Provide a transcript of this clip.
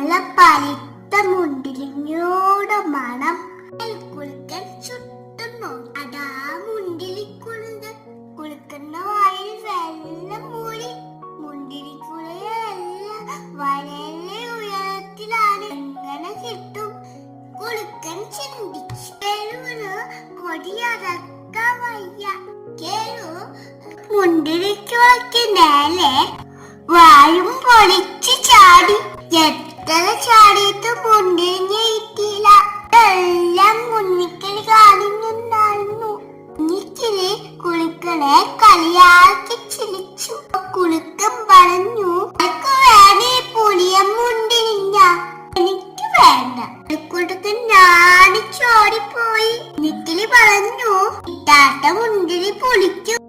നല്ല പഴുത്ത മുന്തിരിങ്ങയുടെ മണം. കുളിക്കൻ ചുട്ടുന്നു. അതാ മുന്തിരിക്കുളുണ്ട്. കുളിക്കുന്ന വായിൽ വെള്ളം മൂടി. മുന്തിരിക്കുളയെല്ലാം വളരെ ഉയരത്തിലാണ്. എങ്ങനെ കിട്ടും? കുളിക്കൻ ചിന്തിച്ചു. കേളുവിന് കൊടിയടക്കാൻ വയ്യ. കേളു മുന്തിരിക്കുളയ്ക്ക് നേരെ വായും പൊളിച്ച് ചാടി. എത്ര ചാടിയിട്ട് മുന്തിരിങ്ങ കിട്ടിയില്ല. എല്ലാം കുഞ്ഞിക്കിളി കാണുന്നുണ്ടായിരുന്നു. കുഞ്ഞിക്കിളി കുളിക്കനെ കളിയാക്കി ചിരിച്ചു. കുളിക്കൻ പറഞ്ഞു, "എനിക്ക് വേണേ പുളിയ മുന്തിരിങ്ങ." "എനിക്ക് വേണ്ട." കുളിക്കുട്ടൻ ഞാനിച്ചോടിപ്പോയി. കുഞ്ഞിക്കിളി പറഞ്ഞു, "ഇട്ടാത്ത മുന്തിരി പുളിക്കും."